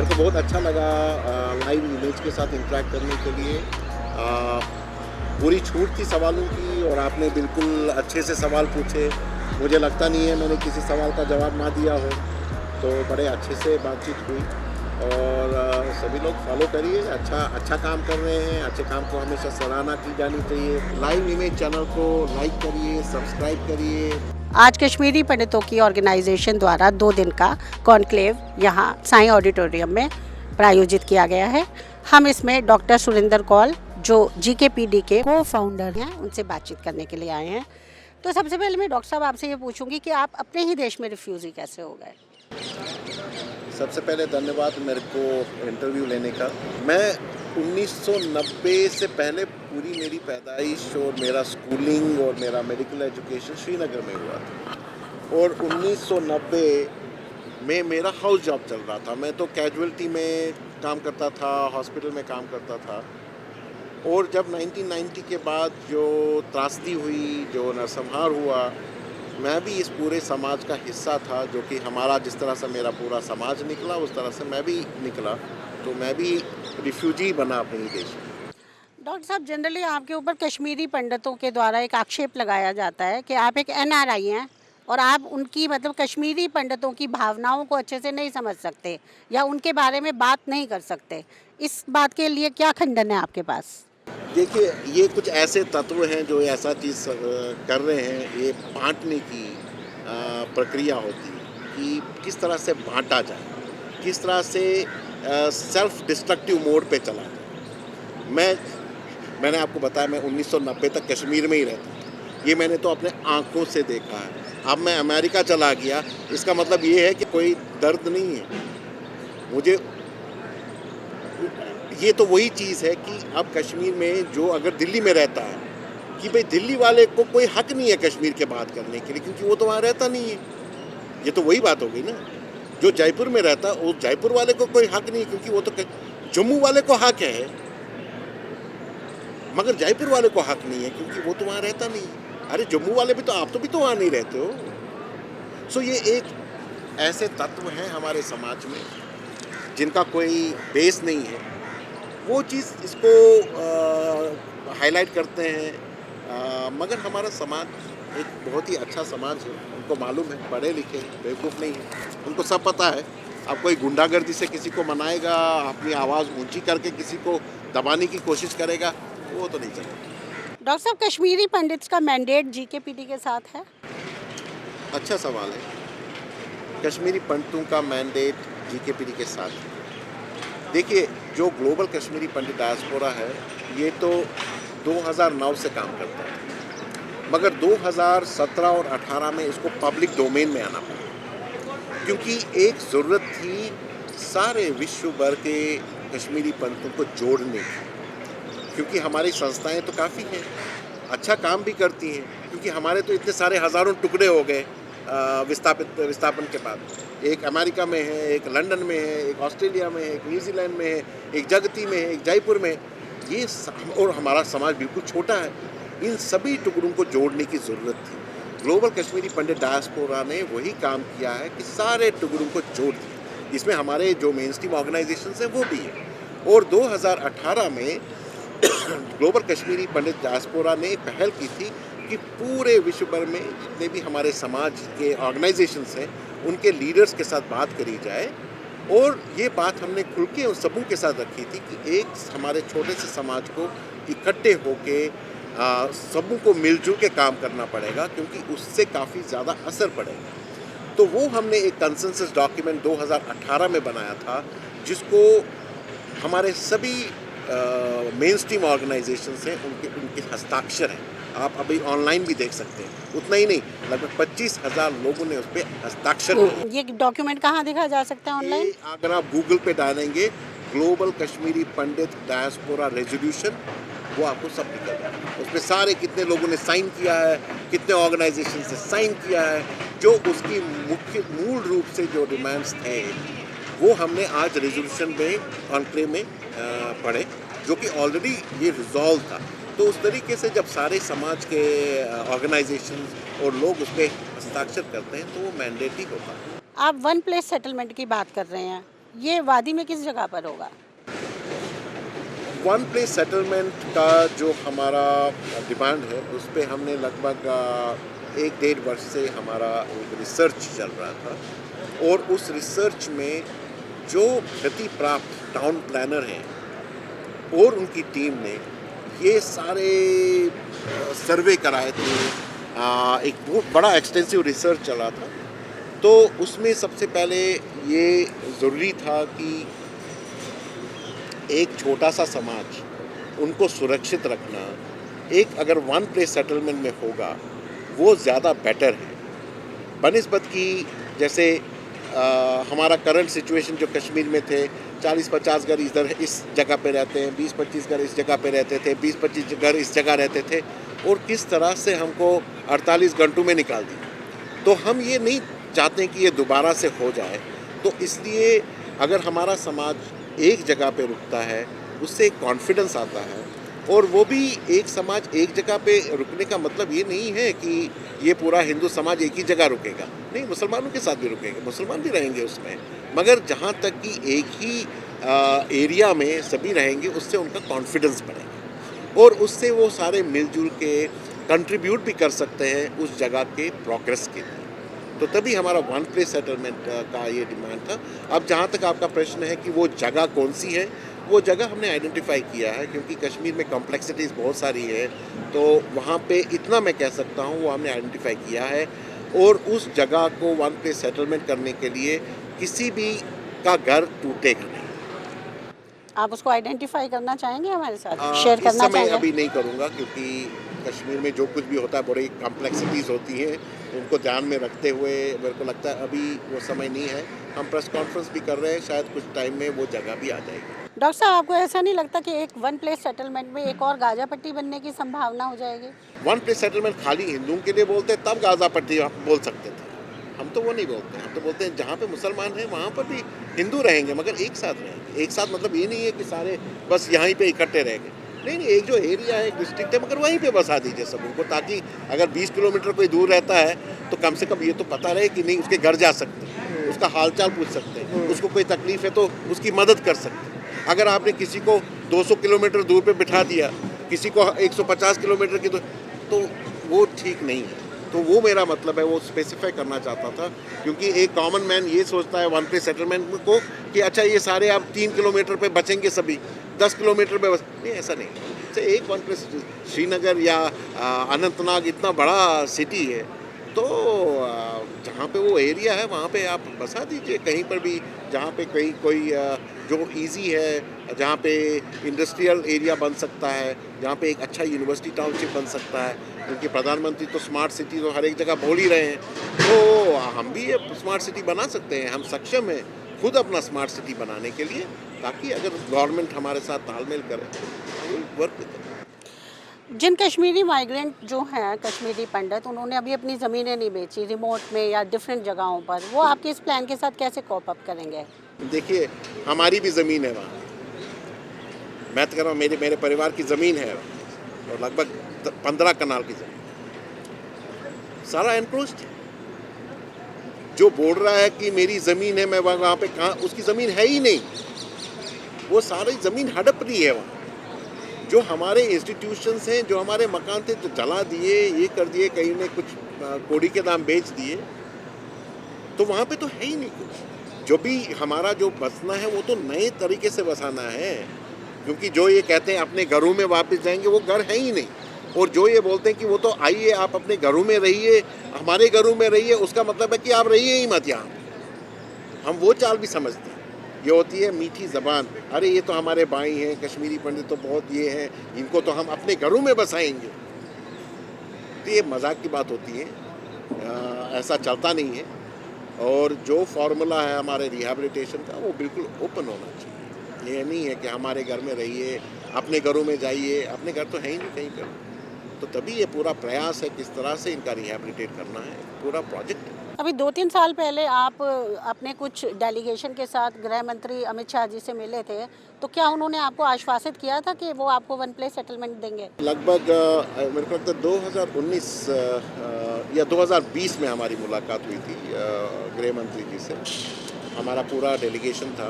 मेरे को बहुत अच्छा लगा लाइव इमेज के साथ इंटरेक्ट करने के लिए। पूरी छूट थी सवालों की और आपने बिल्कुल अच्छे से सवाल पूछे। मुझे लगता नहीं है मैंने किसी सवाल का जवाब ना दिया हो, तो बड़े अच्छे से बातचीत हुई। और सभी लोग फॉलो करिए, अच्छा काम कर रहे हैं। अच्छे काम को हमेशा सराहना की जानी चाहिए। लाइव इमेज चैनल को लाइक करिए, सब्सक्राइब करिए। आज कश्मीरी पंडितों की ऑर्गेनाइजेशन द्वारा 2 दिन का कॉन्क्लेव यहाँ साईं ऑडिटोरियम में प्रायोजित किया गया है। हम इसमें डॉक्टर सुरेंद्र कौल, जो GKPD के को फाउंडर हैं, उनसे बातचीत करने के लिए आए हैं। तो सबसे पहले मैं डॉक्टर साहब आपसे ये पूछूंगी कि आप अपने ही देश में रिफ्यूजी कैसे हो गए? सबसे पहले धन्यवाद मेरे को इंटरव्यू लेने का। मैं 1990 से पहले पूरी मेरी पैदाइश और मेरा स्कूलिंग और मेरा मेडिकल एजुकेशन श्रीनगर में हुआ था। और 1990 में मेरा हाउस जॉब चल रहा था। मैं तो कैजुअल्टी में काम करता था, हॉस्पिटल में काम करता था। और जब 1990 के बाद जो त्रासदी हुई, जो नरसंहार हुआ, मैं भी इस पूरे समाज का हिस्सा था। जो कि हमारा जिस तरह से मेरा पूरा समाज निकला, उस तरह से मैं भी निकला। तो मैं भी रिफ्यूजी बना अपने ही देश में। डॉक्टर साहब, जनरली आपके ऊपर कश्मीरी पंडितों के द्वारा एक आक्षेप लगाया जाता है कि आप एक NRI हैं और आप उनकी मतलब कश्मीरी पंडितों की भावनाओं को अच्छे से नहीं समझ सकते या उनके बारे में बात नहीं कर सकते। इस बात के लिए क्या खंडन है आपके पास? देखिए, ये कुछ ऐसे तत्व हैं जो ऐसा चीज़ कर रहे हैं। ये बांटने की प्रक्रिया होती है कि किस तरह से बांटा जाए, किस तरह से सेल्फ डिस्ट्रक्टिव मोड पे चला जाए। मैंने आपको बताया, मैं 1990 तक कश्मीर में ही रहता। ये मैंने तो अपने आँखों से देखा है। अब मैं अमेरिका चला गया, इसका मतलब ये है कि कोई दर्द नहीं है मुझे। ये तो वही चीज़ है कि अब कश्मीर में जो अगर दिल्ली में रहता है कि भाई दिल्ली वाले को कोई हक नहीं है कश्मीर के बात करने के लिए, क्योंकि वो तो वहाँ रहता नहीं है। ये तो वही बात हो गई ना। जो जयपुर में रहता है, वो जयपुर वाले को कोई हक नहीं है, क्योंकि वो तो जम्मू वाले को हक है, मगर जयपुर वाले को हक नहीं है क्योंकि वो तो वहाँ रहता नहीं है। अरे जम्मू वाले भी तो, आप तो भी तो वहाँ नहीं रहते हो। सो ये एक ऐसे तत्व हैं हमारे समाज में जिनका कोई बेस नहीं है। वो चीज़ इसको हाईलाइट करते हैं। मगर हमारा समाज एक बहुत ही अच्छा समाज है। उनको मालूम है, पढ़े लिखे बेवकूफ़ नहीं है, उनको सब पता है। अब कोई गुंडागर्दी से किसी को मनाएगा, अपनी आवाज़ ऊंची करके किसी को दबाने की कोशिश करेगा, वो तो नहीं चलेगा। डॉक्टर साहब, कश्मीरी पंडित का मैंडेट GKPD के साथ है? अच्छा सवाल है। कश्मीरी पंडितों का मैंडेट GKPD के साथ है। देखिए, जो ग्लोबल कश्मीरी पंडित डायस्पोरा है, ये तो 2009 से काम करता है, मगर 2017 और 18 में इसको पब्लिक डोमेन में आना पड़ा, क्योंकि एक ज़रूरत थी सारे विश्व भर के कश्मीरी पंडितों को जोड़ने की। क्योंकि हमारी संस्थाएं तो काफ़ी हैं, अच्छा काम भी करती हैं, क्योंकि हमारे तो इतने सारे हज़ारों टुकड़े हो गए विस्थापन के बाद। एक अमेरिका में है, एक लंदन में है, एक ऑस्ट्रेलिया में है, एक न्यूजीलैंड में है, एक जगती में है, एक जयपुर में। ये और हमारा समाज बिल्कुल छोटा है। इन सभी टुकड़ों को जोड़ने की ज़रूरत थी। ग्लोबल कश्मीरी पंडित डायस्पोरा ने वही काम किया है कि सारे टुकड़ों को जोड़ दिया। इसमें हमारे जो मेन स्ट्रीम ऑर्गेनाइजेशंस हैं वो भी है। और 2018 में ग्लोबल कश्मीरी पंडित डायस्पोरा ने पहल की थी कि पूरे विश्व भर में जितने भी हमारे समाज के ऑर्गेनाइजेशंस हैं, उनके लीडर्स के साथ बात करी जाए। और ये बात हमने खुल के उन सबों के साथ रखी थी कि एक हमारे छोटे से समाज को इकट्ठे होके सबों को मिलजुल के काम करना पड़ेगा, क्योंकि उससे काफ़ी ज़्यादा असर पड़ेगा। तो वो हमने एक कंसेंसस डॉक्यूमेंट 2018 में बनाया था, जिसको हमारे सभी मेन स्ट्रीम ऑर्गेनाइजेशंस हैं, उनके हस्ताक्षर हैं। आप अभी ऑनलाइन भी देख सकते हैं। उतना ही नहीं, लगभग 25,000 लोगों ने उस पर हस्ताक्षर किए। ये डॉक्यूमेंट कहाँ देखा जा सकता है ऑनलाइन? अगर आप गूगल पे डालेंगे ग्लोबल कश्मीरी पंडित डायस्पोरा रेजोल्यूशन, वो आपको सब दिखेगा। उसमें सारे कितने लोगों ने साइन किया है, कितने ऑर्गेनाइजेशन से साइन किया है, जो उसकी मूल रूप से जो डिमांड्स थे वो हमने आज रेजोल्यूशन में कॉन्क्लेव में पढ़े, जो कि ऑलरेडी ये रिजॉल्व था। तो उस तरीके से जब सारे समाज के ऑर्गेनाइजेशन और लोग उस पर हस्ताक्षर करते हैं तो वो मैंडेटरी होता है। आप वन प्लेस सेटलमेंट की बात कर रहे हैं, ये वादी में किस जगह पर होगा? वन प्लेस सेटलमेंट का जो हमारा डिमांड है उस पे हमने लगभग 1-1.5 वर्ष से हमारा एक रिसर्च चल रहा था और उस रिसर्च में जो गति प्राप्त टाउन प्लानर हैं और उनकी टीम ने ये सारे सर्वे कराए थे। एक बहुत बड़ा एक्सटेंसिव रिसर्च चला था, तो उसमें सबसे पहले ये ज़रूरी था कि एक छोटा सा समाज उनको सुरक्षित रखना एक अगर वन प्लेस सेटलमेंट में होगा वो ज़्यादा बेटर है बनिस्बत की जैसे हमारा करंट सिचुएशन जो कश्मीर में थे 40-50 घर इधर इस जगह पे रहते हैं, 20-25 घर इस जगह पे रहते थे, 20-25 घर इस जगह रहते थे और किस तरह से हमको 48 घंटों में निकाल दिया। तो हम ये नहीं चाहते हैं कि ये दोबारा से हो जाए, तो इसलिए अगर हमारा समाज एक जगह पे रुकता है उससे एक कॉन्फिडेंस आता है और वो भी एक समाज एक जगह पे रुकने का मतलब ये नहीं है कि ये पूरा हिंदू समाज एक ही जगह रुकेगा, नहीं, मुसलमानों के साथ भी रुकेंगे, मुसलमान भी रहेंगे उसमें, मगर जहाँ तक कि एक ही एरिया में सभी रहेंगे उससे उनका कॉन्फिडेंस बढ़ेगा और उससे वो सारे मिलजुल के कंट्रीब्यूट भी कर सकते हैं उस जगह के प्रोग्रेस के लिए। तो तभी हमारा वन प्लेस सेटलमेंट का ये डिमांड था। अब जहाँ तक आपका प्रश्न है कि वो जगह कौन सी है, वो जगह हमने आइडेंटिफाई किया है क्योंकि कश्मीर में कॉम्प्लेक्सिटीज़ बहुत सारी है, तो वहाँ पे इतना मैं कह सकता हूँ वो हमने आइडेंटिफाई किया है और उस जगह को वन प्लेस सेटलमेंट करने के लिए किसी भी का घर टूटेगा नहीं। आप उसको आइडेंटिफाई करना चाहेंगे हमारे साथ, शेयर करना इस समय चाहेंगे? अभी नहीं करूँगा क्योंकि कश्मीर में जो कुछ भी होता है बड़ी कॉम्प्लेक्सिटीज़ होती हैं, उनको ध्यान में रखते हुए मेरे को लगता है अभी वो समय नहीं है। हम प्रेस कॉन्फ्रेंस भी कर रहे हैं, शायद कुछ टाइम में वो जगह भी आ जाएगी। डॉक्टर साहब, आपको ऐसा नहीं लगता कि एक वन प्लेस सेटलमेंट में एक और गाजा पट्टी बनने की संभावना हो जाएगी? वन प्लेस सेटलमेंट खाली हिंदुओं के लिए बोलते तब गाजा पट्टी आप बोल सकते थे, हम तो वो नहीं बोलते। हम तो बोलते हैं जहाँ पे मुसलमान हैं वहाँ पर भी हिंदू रहेंगे मगर एक साथ रहेंगे। एक साथ मतलब ये नहीं है कि सारे बस यहीं पे इकट्ठे रहेंगे, नहीं नहीं, एक जो एरिया है, एक डिस्ट्रिक्ट है, मगर वहीं पे बसा दीजिए सब उनको, ताकि अगर 20 किलोमीटर कोई दूर रहता है तो कम से कम ये तो पता रहे कि नहीं उसके घर जा सकते हैं, उसका हालचाल पूछ सकते हैं, उसको कोई तकलीफ है तो उसकी मदद कर सकते हैं। अगर आपने किसी को 200 किलोमीटर दूर पे बिठा दिया, किसी को 150 किलोमीटर की, तो वो ठीक नहीं है। तो वो मेरा मतलब है, वो स्पेसिफाई करना चाहता था क्योंकि एक कॉमन मैन ये सोचता है वन प्लेस सेटलमेंट को कि अच्छा ये सारे अब 3 किलोमीटर पे बचेंगे, सभी 10 किलोमीटर पे बस, नहीं, ऐसा नहीं। जैसे एक वन प्लेस श्रीनगर या अनंतनाग इतना बड़ा सिटी है, तो जहाँ पे वो एरिया है वहाँ पे आप बसा दीजिए कहीं पर भी, जहाँ पे कहीं कोई जो इजी है, जहाँ पे इंडस्ट्रियल एरिया बन सकता है, जहाँ पे एक अच्छा यूनिवर्सिटी टाउनशिप बन सकता है, क्योंकि प्रधानमंत्री तो स्मार्ट सिटी तो हर एक जगह बोल ही रहे हैं, तो हम भी ये स्मार्ट सिटी बना सकते हैं। हम सक्षम हैं खुद अपना स्मार्ट सिटी बनाने के लिए, ताकि अगर गवर्नमेंट हमारे साथ तालमेल करे तो वर्क करें। जिन कश्मीरी माइग्रेंट जो हैं, कश्मीरी पंडित, उन्होंने अभी अपनी ज़मीनें नहीं बेची, रिमोट में या डिफरेंट जगहों पर, वो आपके इस प्लान के साथ कैसे कॉप अप करेंगे? देखिए, हमारी भी ज़मीन है वहाँ, मैं तो कह रहा हूँ मेरे परिवार की ज़मीन है और लगभग 15 कनाल की ज़मीन, सारा एनक्रोच्ड है। जो बोल रहा है कि मेरी ज़मीन है, मैं वहाँ पे कहाँ, उसकी ज़मीन है ही नहीं, वो सारी ज़मीन हड़प रही है वहाँ। जो हमारे इंस्टीट्यूशंस हैं, जो हमारे मकान थे तो जला दिए, ये कर दिए, कहीं ने कुछ कोड़ी के दाम बेच दिए, तो वहाँ पे तो है ही नहीं कुछ। जो भी हमारा जो बसना है वो तो नए तरीके से बसाना है, क्योंकि जो ये कहते हैं अपने घरों में वापस जाएंगे, वो घर है ही नहीं। और जो ये बोलते हैं कि वो तो आइए आप अपने घरों में रहिए, हमारे घरों में रहिए, उसका मतलब है कि आप रहिए ही मत यहाँ। हम वो चाल भी समझते हैं, ये होती है मीठी ज़बान, अरे ये तो हमारे भाई हैं, कश्मीरी पंडित तो बहुत ये हैं, इनको तो हम अपने घरों में बसाएंगे। तो ये मजाक की बात होती है, ऐसा चलता नहीं है। और जो फार्मूला है हमारे रिहैबिलिटेशन का, वो बिल्कुल ओपन होना चाहिए। ये नहीं है कि हमारे घर में रहिए, अपने घरों में जाइए, अपने घर तो है ही नहीं कहीं पर। तो तभी ये पूरा प्रयास है किस तरह से इनका रिहैबिलिटेट करना है, पूरा प्रोजेक्ट है। अभी 2-3 साल पहले आप अपने कुछ डेलीगेशन के साथ गृह मंत्री अमित शाह जी से मिले थे, तो क्या उन्होंने आपको आश्वासित किया था कि वो आपको वन प्लेस सेटलमेंट देंगे? लगभग मेरे को लगता है 2019 या 2020 में हमारी मुलाकात हुई थी गृह मंत्री जी से, हमारा पूरा डेलीगेशन था,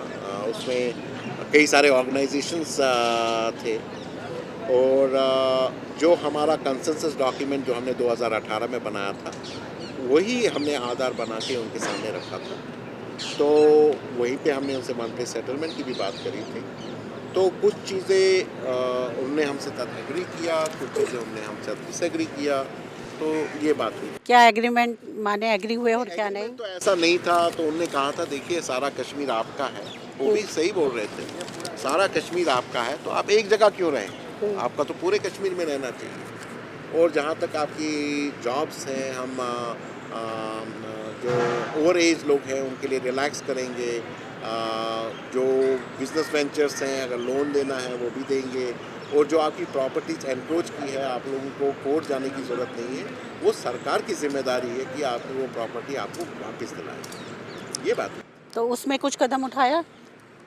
उसमें कई सारे ऑर्गेनाइजेशंस थे, और जो हमारा कंसेंसस डॉक्यूमेंट जो हमने 2018 में बनाया था वही हमने आधार बना के उनके सामने रखा था। तो वहीं पे हमने उनसे वन प्लेस सेटलमेंट की भी बात करी थी। तो कुछ चीज़ें उन्होंने हमसे तब एग्री किया, कुछ चीज़ें उन्होंने हमसे डिसएग्री किया, तो ये बात हुई। क्या एग्रीमेंट माने एग्री हुए और क्या नहीं? तो ऐसा नहीं था, तो उन्होंने कहा था देखिए सारा कश्मीर आपका है, वो भी सही बोल रहे थे, सारा कश्मीर आपका है तो आप एक जगह क्यों रहें, आपका तो पूरे कश्मीर में रहना चाहिए। और जहाँ तक आपकी जॉब्स हैं, हम जो ओवर एज लोग हैं उनके लिए रिलैक्स करेंगे, जो बिजनेस वेंचर्स हैं अगर लोन देना है वो भी देंगे, और जो आपकी प्रॉपर्टीज एनक्रोच की है आप लोगों को कोर्ट जाने की ज़रूरत नहीं है, वो सरकार की जिम्मेदारी है कि आप वो प्रॉपर्टी आपको वापस दिलाएं। ये बात है। तो उसमें कुछ कदम उठाया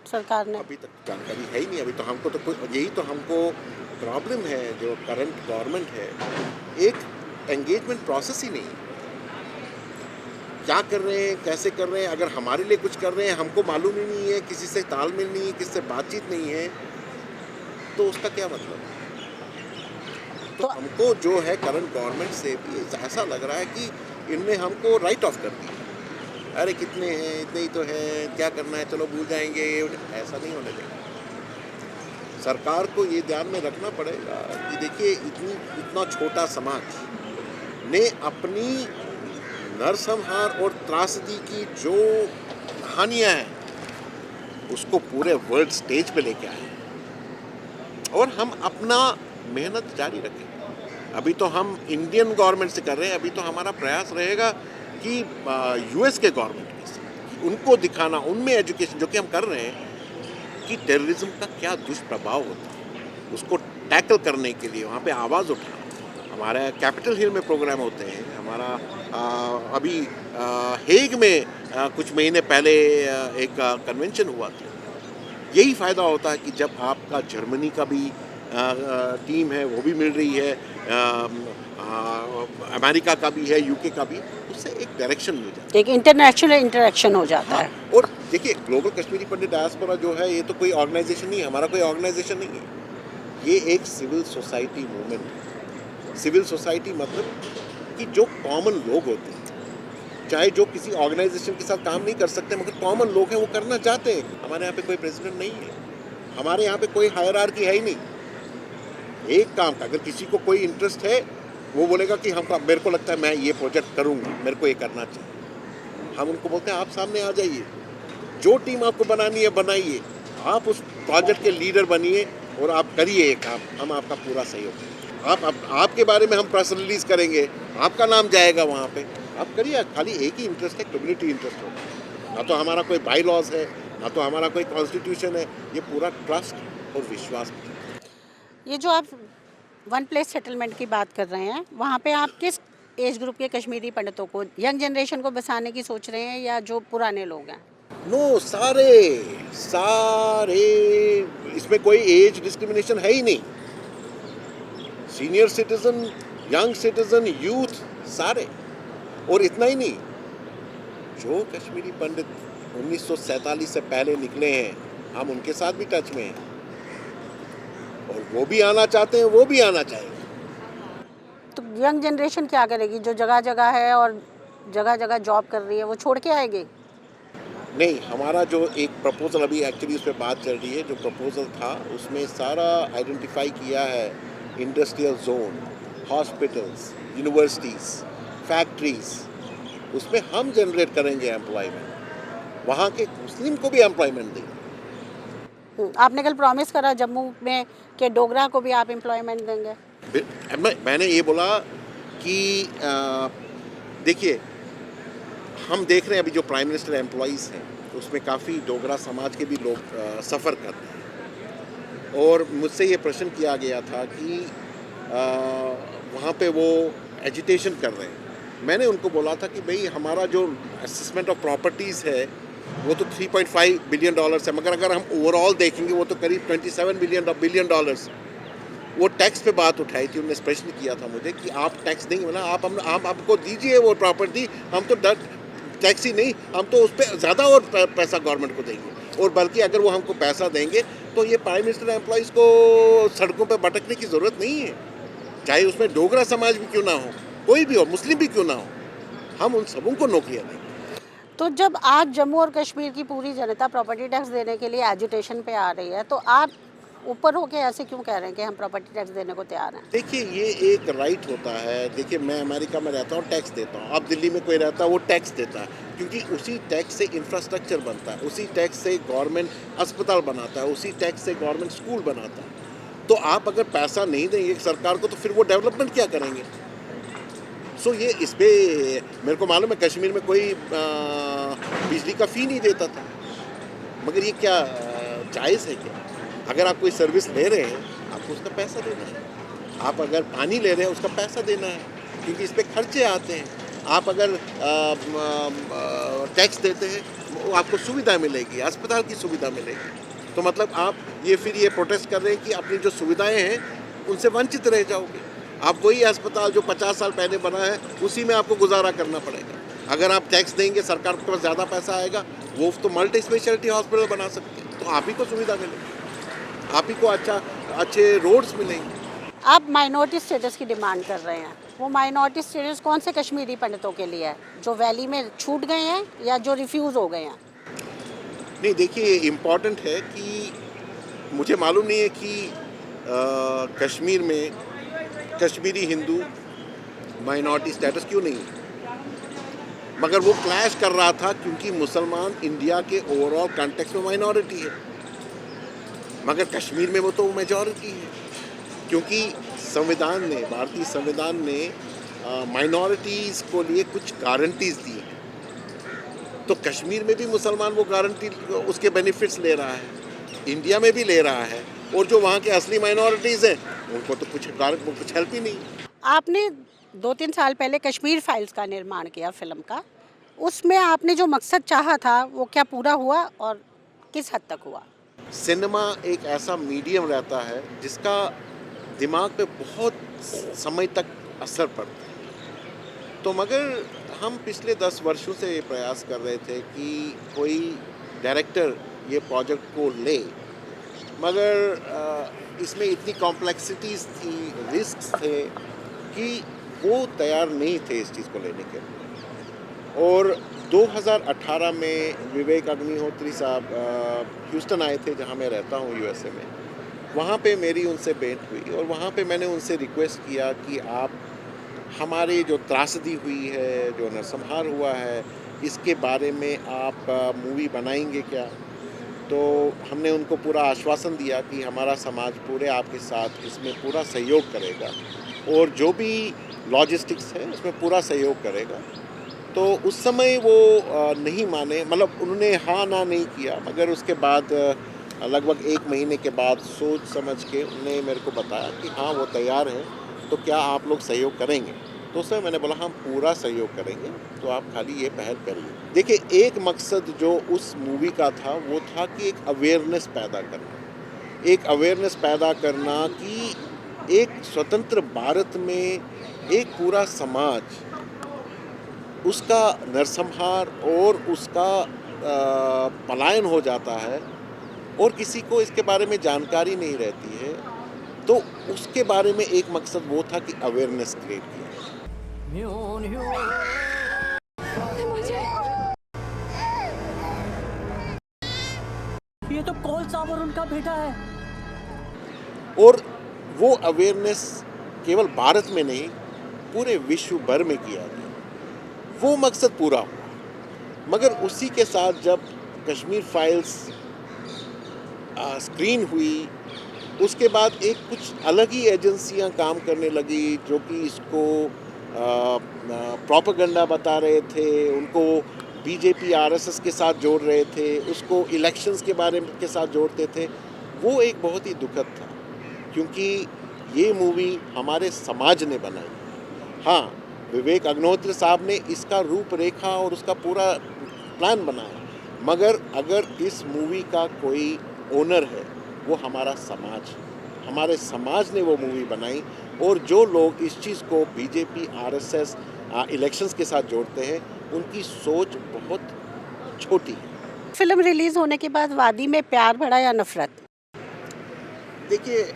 सरकार ने? अभी तक जानकारी है ही नहीं, अभी तो हमको तो यही तो हमको प्रॉब्लम है, जो करंट गवर्नमेंट है, एक एंगेजमेंट प्रोसेस ही नहीं। क्या कर रहे हैं, कैसे कर रहे हैं, अगर हमारे लिए कुछ कर रहे हैं हमको मालूम ही नहीं है, किसी से तालमेल नहीं है, किसी से बातचीत नहीं है, तो उसका क्या मतलब? तो हमको जो है करंट गवर्नमेंट से भी ऐसा लग रहा है कि इनने हमको राइट ऑफ कर दिया। अरे कितने हैं, इतने ही तो है, क्या करना है, चलो भूल जाएंगे, ऐसा नहीं होने देंगे। सरकार को ये ध्यान में रखना पड़ेगा कि देखिए इतना छोटा समाज ने अपनी नरसंहार और त्रासदी की जो कहानियाँ हैं उसको पूरे वर्ल्ड स्टेज पे लेके आए, और हम अपना मेहनत जारी रखें। अभी तो हम इंडियन गवर्नमेंट से कर रहे हैं, अभी तो हमारा प्रयास रहेगा कि यूएस के गवर्नमेंट के साथ उनको दिखाना, उनमें एजुकेशन जो कि हम कर रहे हैं कि टेररिज्म का क्या दुष्प्रभाव होता है, उसको टैकल करने के लिए वहाँ पे आवाज़ उठाना। हमारे कैपिटल हिल में प्रोग्राम होते हैं, हमारा अभी हेग में कुछ महीने पहले एक कन्वेंशन हुआ था। यही फ़ायदा होता है कि जब आपका जर्मनी का भी टीम है वो भी मिल रही है, अमेरिका का भी है, यूके का भी, उससे एक डायरेक्शन मिल जाता है, एक इंटरनेशनल इंटरेक्शन हो जाता है। और देखिए ग्लोबल कश्मीरी पंडित डायस्पोरा जो है ये तो कोई ऑर्गेनाइजेशन नहीं है, हमारा कोई ऑर्गेनाइजेशन नहीं है, ये एक सिविल सोसाइटी मूवमेंट है। सिविल सोसाइटी मतलब कि जो कॉमन लोग होते हैं, चाहे जो किसी ऑर्गेनाइजेशन के साथ काम नहीं कर सकते मगर कॉमन लोग हैं वो करना चाहते हैं। हमारे यहाँ पे कोई प्रेसिडेंट नहीं है, हमारे यहाँ पे कोई हायरार्की है ही नहीं। एक काम का अगर किसी को कोई इंटरेस्ट है वो बोलेगा कि हमको, मेरे को लगता है मैं ये प्रोजेक्ट करूँगा, मेरे को ये करना चाहिए, हम उनको बोलते हैं आप सामने आ जाइए, जो टीम आपको बनानी है बनाइए, आप उस प्रोजेक्ट के लीडर बनिए और आप करिए ये काम, हम आपका पूरा सहयोग करेंगे। आपके बारे में हम प्रेस रिलीज करेंगे, आपका नाम जाएगा वहाँ पे, आप करिए। खाली एक ही इंटरेस्ट है, कम्युनिटी इंटरेस्ट होगा, ना तो हमारा कोई बाई लॉज है, ना तो हमारा कोई कॉन्स्टिट्यूशन है, ये पूरा ट्रस्ट और विश्वास। ये जो आप वन प्लेस सेटलमेंट की बात कर रहे हैं, वहाँ पे आप किस एज ग्रुप के कश्मीरी पंडितों को, यंग जनरेशन को बसाने की सोच रहे हैं या जो पुराने लोग हैं? नो, सारे इसमें कोई एज डिस्क्रिमिनेशन है ही नहीं। Senior citizen, young citizen, youth, सारे। और इतना ही नहीं, जो कश्मीरी पंडित 1947 से पहले निकले हैं हम उनके साथ भी टच में हैं, और वो भी आना चाहते हैं, वो भी आना चाहेंगे। तो यंग जनरेशन क्या करेगी जो जगह जगह है और जगह जगह जॉब कर रही है, वो छोड़ के आएगी? नहीं, हमारा जो एक प्रपोजल अभी एक्चुअली उस पर बात चल रही है, जो प्रपोजल था उसमें सारा आइडेंटिफाई किया है, industrial zone, hospitals, universities, factories, उसमें हम जनरेट करेंगे एम्प्लॉयमेंट, वहाँ के मुस्लिम को भी एम्प्लॉयमेंट देंगे। आपने कल प्रॉमिस करा जम्मू में कि डोगरा को भी आप एम्प्लॉयमेंट देंगे। मैंने ये बोला कि देखिए हम देख रहे हैं अभी जो प्राइम मिनिस्टर एम्प्लॉयज़ हैं उसमें काफ़ी डोगरा समाज के भी लोग सफ़र कर रहे हैं, और मुझसे ये प्रश्न किया गया था कि वहाँ पे वो एजिटेशन कर रहे हैं। मैंने उनको बोला था कि भाई हमारा जो असेसमेंट ऑफ प्रॉपर्टीज़ है वो तो $3.5 बिलियन है, मगर अगर हम ओवरऑल देखेंगे वो तो करीब $27 बिलियन। वो टैक्स पे बात उठाई थी, उन्होंने प्रश्न किया था मुझे कि आप टैक्स नहीं, मतलब आप हमको दीजिए वो प्रॉपर्टी, हम तो टैक्स ही नहीं, हम तो उस पर ज़्यादा और पैसा गवर्नमेंट को देंगे, और बल्कि अगर वो हमको पैसा देंगे तो ये प्राइम मिनिस्टर एम्प्लॉइज़ को सड़कों पर भटकने की ज़रूरत नहीं है, चाहे उसमें डोगरा समाज भी क्यों ना हो, कोई भी हो, मुस्लिम भी क्यों ना हो, हम उन सबों को नौकरियाँ देंगे। तो जब आज जम्मू और कश्मीर की पूरी जनता प्रॉपर्टी टैक्स देने के लिए एजुटेशन पे आ रही है, तो आप ऊपर होके ऐसे क्यों कह रहे हैं कि हम प्रॉपर्टी टैक्स देने को तैयार हैं? देखिए, ये एक राइट होता है। देखिए, मैं अमेरिका में रहता हूँ, टैक्स देता हूँ, अब दिल्ली में कोई रहता है वो टैक्स देता है, क्योंकि उसी टैक्स से इंफ्रास्ट्रक्चर बनता है, उसी टैक्स से गवर्नमेंट अस्पताल बनाता है, उसी टैक्स से गवर्नमेंट स्कूल बनाता है। तो आप अगर पैसा नहीं देंगे सरकार को तो फिर वो डेवलपमेंट क्या करेंगे? सो ये इस पे मेरे को मालूम है कश्मीर में कोई बिजली का फ़ी नहीं देता था, मगर ये क्या जायज़ है क्या? अगर आप कोई सर्विस ले रहे हैं, आपको उसका पैसा देना है। आप अगर पानी ले रहे हैं, उसका पैसा देना है, क्योंकि इस पे खर्चे आते हैं। आप अगर टैक्स देते हैं, वो आपको सुविधा मिलेगी, अस्पताल की सुविधा मिलेगी। तो मतलब आप फिर ये प्रोटेस्ट कर रहे हैं कि अपनी जो सुविधाएं हैं, उनसे वंचित रह जाओगे। आप वही अस्पताल जो 50 साल पहले बना है, उसी में आपको गुजारा करना पड़ेगा। अगर आप टैक्स देंगे, सरकार के पास ज़्यादा पैसा आएगा, वो तो मल्टी स्पेशलिटी हॉस्पिटल बना सकते हैं, तो आप ही को सुविधा मिलेगी, आप ही को अच्छे रोड्स मिलेंगे। आप माइनॉरिटी स्टेटस की डिमांड कर रहे हैं, वो माइनॉरिटी स्टेटस कौन से कश्मीरी पंडितों के लिए है, जो वैली में छूट गए हैं या जो रिफ्यूज़ हो गए हैं? नहीं, देखिए, इम्पॉर्टेंट है कि मुझे मालूम नहीं है कि कश्मीर में कश्मीरी हिंदू माइनॉरिटी स्टेटस क्यों नहीं है, मगर वो क्लैश कर रहा था क्योंकि मुसलमान इंडिया के ओवरऑल कॉन्टेक्स्ट में माइनॉरिटी है, मगर कश्मीर में वो तो मेजॉरिटी है, क्योंकि संविधान ने, भारतीय संविधान ने माइनॉरिटीज़ को लिए कुछ गारंटीज़ दी हैं। तो कश्मीर में भी मुसलमान वो गारंटी, उसके बेनिफिट्स ले रहा है, इंडिया में भी ले रहा है, और जो वहाँ के असली माइनॉरिटीज़ हैं उनको तो कुछ हेल्प ही नहीं। आपने 2-3 साल पहले कश्मीर फाइल्स का निर्माण किया फिल्म का, उसमें आपने जो मकसद चाहा था वो क्या पूरा हुआ और किस हद तक हुआ? सिनेमा एक ऐसा मीडियम रहता है जिसका दिमाग पे बहुत समय तक असर पड़ता है। तो मगर हम पिछले 10 वर्षों से ये प्रयास कर रहे थे कि कोई डायरेक्टर ये प्रोजेक्ट को ले, मगर इसमें इतनी कॉम्प्लेक्सिटीज़ थी, रिस्क थे कि वो तैयार नहीं थे इस चीज़ को लेने के लिए। और 2018 में विवेक अग्निहोत्री साहब ह्यूस्टन आए थे, जहाँ मैं रहता हूँ यूएसए में। वहाँ पे मेरी उनसे भेंट हुई और वहाँ पे मैंने उनसे रिक्वेस्ट किया कि आप हमारे जो त्रासदी हुई है, जो नरसंहार हुआ है, इसके बारे में आप मूवी बनाएंगे क्या? तो हमने उनको पूरा आश्वासन दिया कि हमारा समाज पूरे आपके साथ इसमें पूरा सहयोग करेगा और जो भी लॉजिस्टिक्स है उसमें पूरा सहयोग करेगा। तो उस समय वो नहीं माने, मतलब उन्होंने हाँ ना नहीं किया, मगर उसके बाद लगभग 1 महीने के बाद सोच समझ के उन्होंने मेरे को बताया कि हाँ वो तैयार है, तो क्या आप लोग सहयोग करेंगे? तो उसमें मैंने बोला हम पूरा सहयोग करेंगे, तो आप खाली ये पहल करिए। देखिए, एक मकसद जो उस मूवी का था वो था कि एक अवेयरनेस पैदा करना, एक अवेयरनेस पैदा करना कि एक स्वतंत्र भारत में एक पूरा समाज, उसका नरसंहार और उसका पलायन हो जाता है और किसी को इसके बारे में जानकारी नहीं रहती है, तो उसके बारे में एक मकसद वो था कि अवेयरनेस क्रिएट किया। ये तो कौल साहब और उनका बेटा है। और वो अवेयरनेस केवल भारत में नहीं, पूरे विश्व भर में किया गया, वो मकसद पूरा हुआ। मगर उसी के साथ जब कश्मीर फाइल्स स्क्रीन हुई, उसके बाद एक कुछ अलग ही एजेंसियां काम करने लगी जो कि इसको प्रोपेगेंडा बता रहे थे, उनको बीजेपी आरएसएस के साथ जोड़ रहे थे, उसको इलेक्शंस के बारे में के साथ जोड़ते थे। वो एक बहुत ही दुखद था, क्योंकि ये मूवी हमारे समाज ने बनाई। हाँ, विवेक अग्निहोत्री साहब ने इसका रूपरेखा और उसका पूरा प्लान बनाया, मगर अगर इस मूवी का कोई ओनर है वो हमारा समाज है। हमारे समाज ने वो मूवी बनाई, और जो लोग इस चीज़ को बीजेपी आरएसएस इलेक्शंस के साथ जोड़ते हैं, उनकी सोच बहुत छोटी है। फिल्म रिलीज होने के बाद वादी में प्यार बढ़ा या नफरत? देखिए,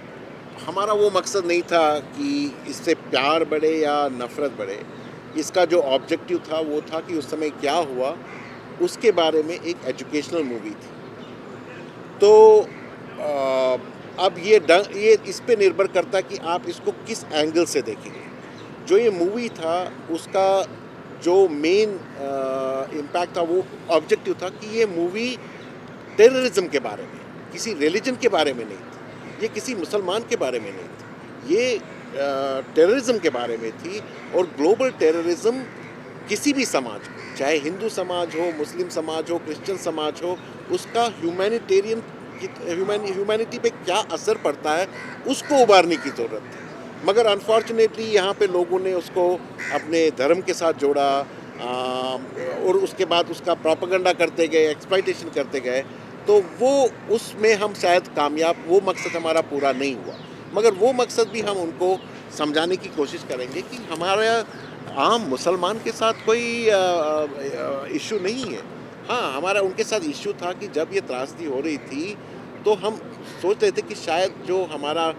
हमारा वो मकसद नहीं था कि इससे प्यार बढ़े या नफ़रत बढ़े। इसका जो ऑब्जेक्टिव था वो था कि उस समय क्या हुआ उसके बारे में एक एजुकेशनल मूवी थी। तो अब ये इस पे निर्भर करता है कि आप इसको किस एंगल से देखेंगे। जो ये मूवी था उसका जो मेन इम्पैक्ट था, वो ऑब्जेक्टिव था कि ये मूवी टेररिज्म के बारे में, किसी रिलीजन के बारे में नहीं थी, ये किसी मुसलमान के बारे में नहीं थी, ये टेररिज्म के बारे में थी। और ग्लोबल टेररिज्म किसी भी समाज, चाहे हिंदू समाज हो, मुस्लिम समाज हो, क्रिश्चियन समाज हो, उसका ह्यूमैनिटी पे क्या असर पड़ता है उसको उबारने की ज़रूरत थी। मगर अनफॉर्चुनेटली यहाँ पे लोगों ने उसको अपने धर्म के साथ जोड़ा और उसके बाद उसका प्रोपेगेंडा करते गए, एक्सप्लॉइटेशन करते गए। तो वो उसमें हम शायद कामयाब, वो मकसद हमारा पूरा नहीं हुआ। मगर वो मकसद भी हम उनको समझाने की कोशिश करेंगे कि हमारा आम मुसलमान के साथ कोई इशू नहीं है। हाँ, हमारा उनके साथ इशू था कि जब ये त्रासदी हो रही थी तो हम सोच रहे थे कि शायद जो हमारा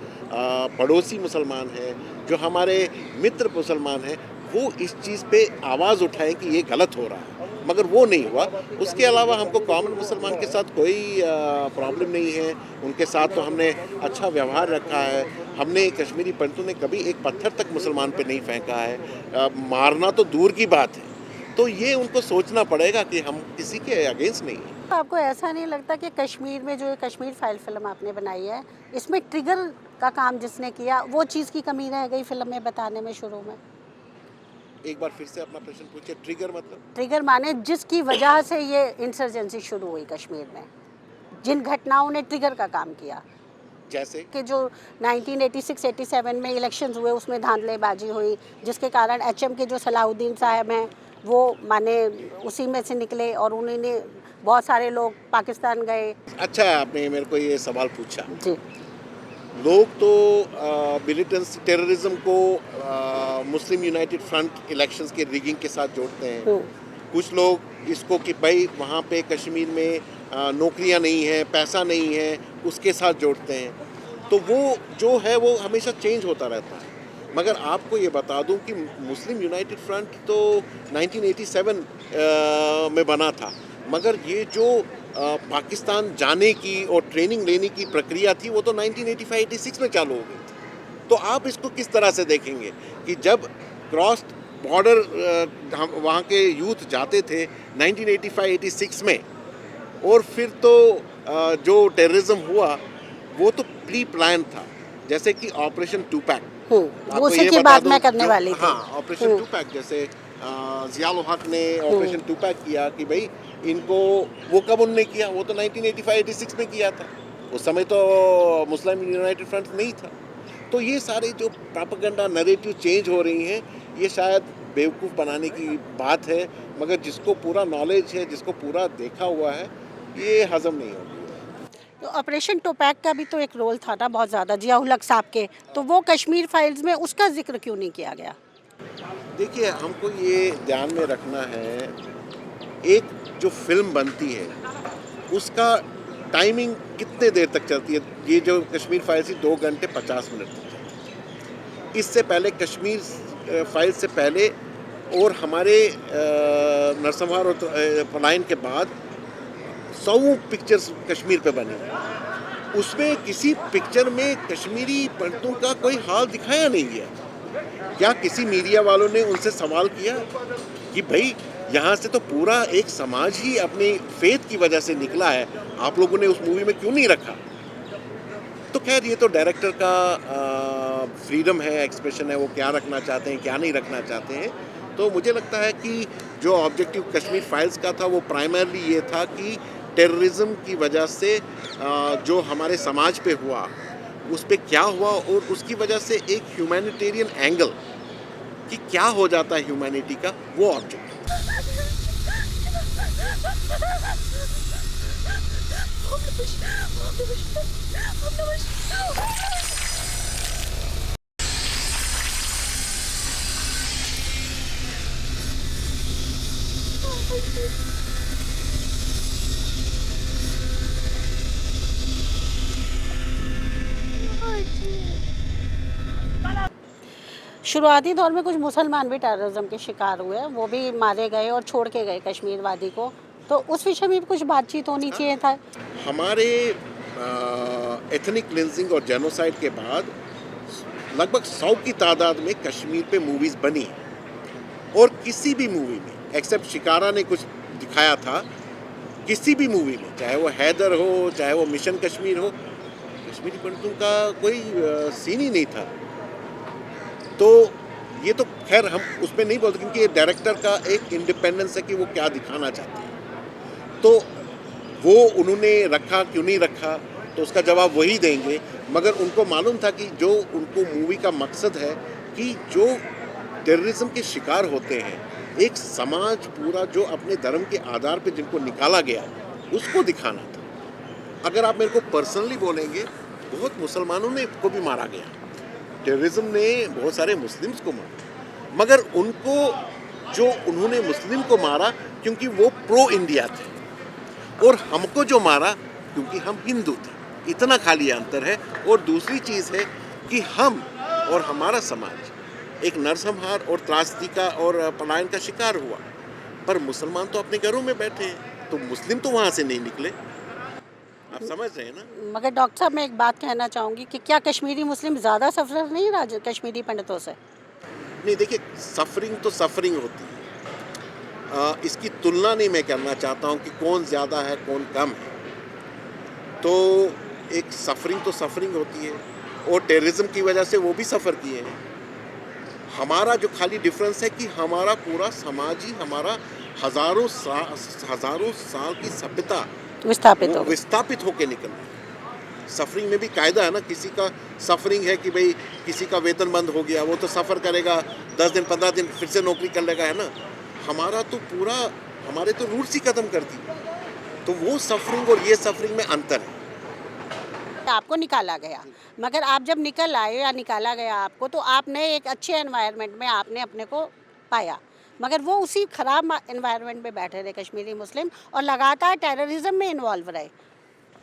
पड़ोसी मुसलमान है, जो हमारे मित्र मुसलमान हैं, वो इस चीज़ पे आवाज़ उठाएं कि ये गलत हो रहा है। मगर वो नहीं हुआ। उसके अलावा हमको कॉमन मुसलमान के साथ कोई प्रॉब्लम नहीं है। उनके साथ तो हमने अच्छा व्यवहार रखा है। हमने कश्मीरी पंडितों ने कभी एक पत्थर तक मुसलमान पे नहीं फेंका है, मारना तो दूर की बात है। तो ये उनको सोचना पड़ेगा कि हम किसी के अगेंस्ट नहीं हैं। तो आपको ऐसा नहीं लगता कि कश्मीर में जो ये कश्मीर फाइल फिल्म आपने बनाई है, इसमें ट्रिगर का काम जिसने किया वो चीज़ की कमी रह गई फिल्म में बताने में शुरू में? एक बार फिर से अपना प्रश्न पूछिए। ट्रिगर मतलब? ट्रिगर माने जिसकी वजह से ये इंसर्जेंसी शुरू हुई कश्मीर में, जिन घटनाओं ने ट्रिगर का काम किया। जैसे कि जो 1986-87 में इलेक्शंस हुए उसमें धांधलेबाजी हुई, जिसके कारण एचएम के जो सलाउद्दीन साहब हैं वो माने उसी में से निकले और उन्होंने बहुत सारे लोग पाकिस्तान गए। अच्छा, आपने मेरे को ये सवाल पूछा। जी। लोग तो मिलिटेंसी टेररिज्म को मुस्लिम यूनाइटेड फ्रंट इलेक्शंस के रिगिंग के साथ जोड़ते हैं। कुछ लोग इसको कि भाई वहाँ पे कश्मीर में नौकरियाँ नहीं हैं, पैसा नहीं है, उसके साथ जोड़ते हैं। तो वो जो है वो हमेशा चेंज होता रहता है। मगर आपको ये बता दूं कि मुस्लिम यूनाइटेड फ्रंट तो 1987 में बना था। मगर ये जो पाकिस्तान जाने की और ट्रेनिंग लेने की प्रक्रिया थी वो तो 1985-86 में चालू हो गई थी। तो आप इसको किस तरह से देखेंगे कि जब क्रॉस बॉर्डर वहाँ के यूथ जाते थे 1985-86 में, और फिर तो जो टेररिज्म हुआ वो तो प्री प्लान था, जैसे कि ऑपरेशन टू पैक। उसी की बात मैं करने वाली थी। हाँ, ऑपरेशन टू पैक, जैसे ज़ियाउल हक ने ऑपरेशन टू पैक किया कि भाई इनको, वो कब उन्होंने किया? वो तो 1985-86 में किया था। उस समय तो मुस्लिम यूनाइटेड फ्रंट नहीं था। तो ये सारे जो प्रोपेगेंडा नैरेटिव चेंज हो रही हैं, ये शायद बेवकूफ़ बनाने की बात है। मगर जिसको पूरा नॉलेज है, जिसको पूरा देखा हुआ है, ये हजम नहीं होगी। तो ऑपरेशन टोपैक का भी तो एक रोल था ना बहुत ज़्यादा, ज़ियाउल हक साहब के, तो वो कश्मीर फाइल्स में उसका जिक्र क्यों नहीं किया गया? देखिए, हमको ये ध्यान में रखना है, एक जो फिल्म बनती है उसका टाइमिंग कितने देर तक चलती है। ये जो कश्मीर फाइल्स थी 2 घंटे 50 मिनट तक चलती। इससे पहले कश्मीर फाइल्स से पहले और हमारे नरसंहार और पलायन के बाद 100 पिक्चर्स कश्मीर पे बनी। उसमें किसी पिक्चर में कश्मीरी पंडितों का कोई हाल दिखाया नहीं गया। क्या किसी मीडिया वालों ने उनसे सवाल किया कि भाई यहाँ से तो पूरा एक समाज ही अपनी फेथ की वजह से निकला है, आप लोगों ने उस मूवी में क्यों नहीं रखा? तो खैर, ये तो डायरेक्टर का फ्रीडम है, एक्सप्रेशन है, वो क्या रखना चाहते हैं, क्या नहीं रखना चाहते हैं। तो मुझे लगता है कि जो ऑब्जेक्टिव कश्मीर फाइल्स का था वो प्राइमरली ये था कि टेररिज्म की वजह से जो हमारे समाज पे हुआ उस पे क्या हुआ, और उसकी वजह से एक ह्यूमैनिटेरियन एंगल कि क्या हो जाता है ह्यूमैनिटी का, वो ऑब्जेक्ट। शुरुआती दौर में कुछ मुसलमान भी टेररिज्म के शिकार हुए, वो भी मारे गए और छोड़ के गए कश्मीर वादी को, तो उस विषय में भी कुछ बातचीत होनी चाहिए था। हमारे एथनिक क्लिंजिंग और जेनोसाइड के बाद लगभग 100 की तादाद में कश्मीर पे मूवीज़ बनी, और किसी भी मूवी में एक्सेप्ट शिकारा ने कुछ दिखाया था, किसी भी मूवी में, चाहे वो हैदर हो, चाहे वो मिशन कश्मीर हो, कश्मीरी पंडितों का कोई सीन ही नहीं था। तो ये तो खैर हम उस पर नहीं बोलते, क्योंकि ये डायरेक्टर का एक इंडिपेंडेंस है कि वो क्या दिखाना चाहते हैं। तो वो उन्होंने रखा क्यों नहीं रखा, तो उसका जवाब वही देंगे। मगर उनको मालूम था कि जो उनको मूवी का मकसद है कि जो टेररिज्म के शिकार होते हैं, एक समाज पूरा जो अपने धर्म के आधार पर जिनको निकाला गया, उसको दिखाना था। अगर आप मेरे को पर्सनली बोलेंगे, बहुत मुसलमानों ने को भी मारा गया, टेररिज्म ने बहुत सारे मुस्लिम्स को मारा, मगर उनको जो उन्होंने मुस्लिम को मारा क्योंकि वो प्रो इंडिया थे, और हमको जो मारा क्योंकि हम हिंदू थे। इतना खाली अंतर है। और दूसरी चीज़ है कि हम और हमारा समाज एक नरसंहार और त्रासदी का और पलायन का शिकार हुआ, पर मुसलमान तो अपने घरों में बैठे हैं, तो मुस्लिम तो वहाँ से नहीं निकले। आप समझ रहे हैं ना। मगर डॉक्टर साहब, मैं एक बात कहना चाहूँगी कि क्या कश्मीरी मुस्लिम ज़्यादा सफर नहीं रहा कश्मीरी पंडितों से? नहीं, देखिए, सफरिंग तो सफरिंग होती है। इसकी तुलना नहीं मैं करना चाहता हूँ कि कौन ज़्यादा है कौन कम है। तो एक सफरिंग तो सफरिंग होती है, और टेररिज्म की वजह से वो भी सफ़र किए हैं। हमारा जो खाली डिफरेंस है कि हमारा पूरा समाज ही हमारा हज़ारों साल की सभ्यता विस्थापित होके निकल रहा है। सफरिंग में भी कायदा है ना, किसी का सफरिंग है कि भाई किसी का वेतन बंद हो गया, वो तो सफ़र करेगा 10 दिन 15 दिन, फिर से नौकरी कर लेगा, है ना। हमारा तो पूरा, हमारे तो रूट्स ही ख़त्म कर दी। तो वो सफरिंग और ये सफरिंग में अंतर है। आपको निकाला गया, मगर आप जब निकल आए या निकाला गया आपको, तो आपने एक अच्छे एनवायरनमेंट में आपने अपने को पाया, मगर वो उसी ख़राब एनवायरनमेंट में बैठे रहे कश्मीरी मुस्लिम, और लगातार टेररिज्म में इन्वॉल्व रहे।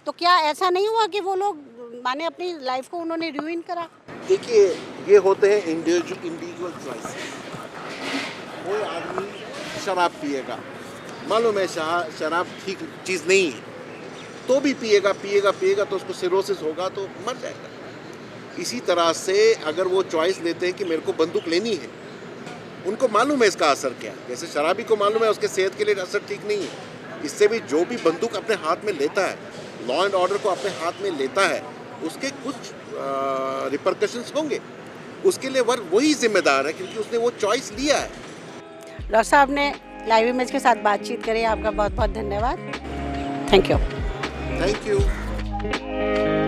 तो क्या ऐसा नहीं हुआ कि वो लोग माने अपनी लाइफ को उन्होंने रूइन करा? देखिए, ये होते हैं इंडिविजुअल चॉइस। कोई आदमी शराब पिएगा, मालूम है शराब ठीक चीज़ नहीं है, तो भी पिएगा तो उसको सिरोसिस होगा, तो मर जाएगा। इसी तरह से अगर वो चॉइस लेते हैं कि मेरे को बंदूक लेनी है, उनको मालूम है इसका असर क्या है। जैसे शराबी को मालूम है उसके सेहत के लिए असर ठीक नहीं है। इससे भी जो भी बंदूक अपने हाथ में लेता है, लॉ एंड ऑर्डर को अपने हाथ में लेता है, उसके कुछ रिपरकशंस होंगे। उसके लिए वही जिम्मेदार है, क्योंकि उसने वो चॉइस लिया है। डॉक्टर साहब ने लाइव इमेज के साथ बातचीत करी, आपका बहुत बहुत धन्यवाद। Thank you. Thank you.